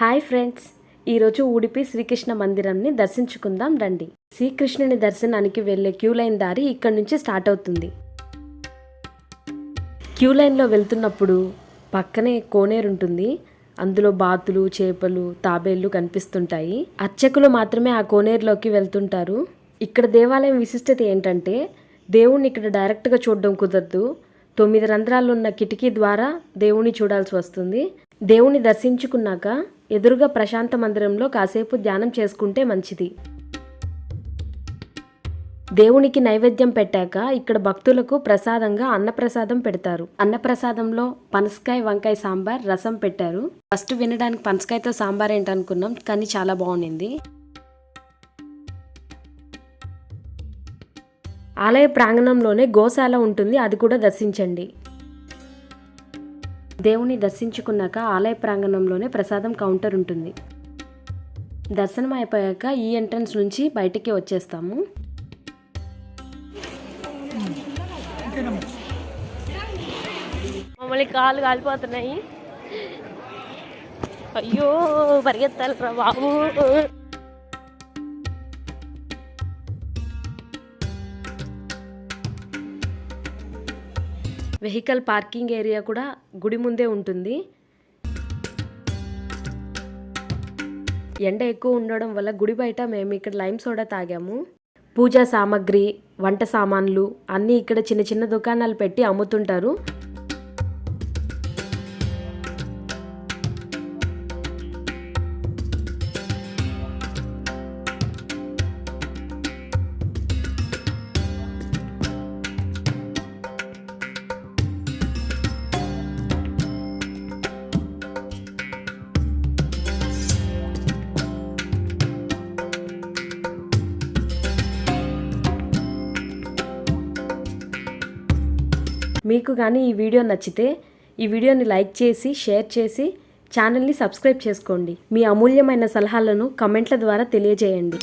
Hi friends, ఈరోజు ఉడిపి శ్రీకృష్ణ మందిరాన్ని దర్శించుకుందాం రండి. శ్రీకృష్ణుని దర్శనానికి వెళ్ళే క్యూ లైన్ దారి ఇక్కడ నుంచి స్టార్ట్ అవుతుంది. క్యూ లైన్లో వెళ్తున్నప్పుడు పక్కనే కోనేరు ఉంటుంది. అందులో బాతులు, చేపలు, తాబేళ్లు కనిపిస్తుంటాయి. అర్చకులు మాత్రమే ఆ కోనేరులోకి వెళ్తుంటారు. ఇక్కడ దేవాలయం విశిష్టత ఏంటంటే దేవుణ్ణి ఇక్కడ డైరెక్ట్గా చూడడం కుదరదు. 9 రంధ్రాలు ఉన్న కిటికీ ద్వారా దేవుణ్ణి చూడాల్సి వస్తుంది. దేవుణ్ణి దర్శించుకున్నాక ఎదురుగా ప్రశాంత మందిరంలో కాసేపు ధ్యానం చేసుకుంటే మంచిది. దేవునికి నైవేద్యం పెట్టాక ఇక్కడ భక్తులకు ప్రసాదంగా అన్నప్రసాదం పెడతారు. అన్నప్రసాదంలో పనసకాయ, వంకాయ సాంబార్, రసం పెట్టారు. ఫస్ట్ వినడానికి పనసకాయతో సాంబార్ ఏంటనుకున్నాం, కానీ చాలా బాగుంది. ఆలయ ప్రాంగణంలోనే గోశాల ఉంటుంది, అది కూడా దర్శించండి. దేవుని దర్శించుకున్నాక ఆలయ ప్రాంగణంలోనే ప్రసాదం కౌంటర్ ఉంటుంది. దర్శనం అయిపోయాక ఈ ఎంట్రన్స్ నుంచి బయటికి వచ్చేస్తాము. మమ్మల్ని కాళ్ళు కాలిపోతున్నాయి. అయ్యో పరిగెత్తాలి రా బాబు. వెహికల్ పార్కింగ్ ఏరియా కూడా గుడి ముందే ఉంటుంది. ఎండ ఎక్కువ ఉండడం వల్ల గుడి బయట మేము ఇక్కడ లైమ్ సోడా తాగాము. పూజా సామాగ్రి, వంట సామాన్లు అన్నీ ఇక్కడ చిన్న చిన్న దుకాణాలు పెట్టి అమ్ముతుంటారు. మీకు కానీ ఈ వీడియో నచ్చితే ఈ వీడియోని లైక్ చేసి, షేర్ చేసి ఛానల్ని సబ్స్క్రైబ్ చేసుకోండి. మీ అమూల్యమైన సలహాలను కమెంట్ల ద్వారా తెలియజేయండి.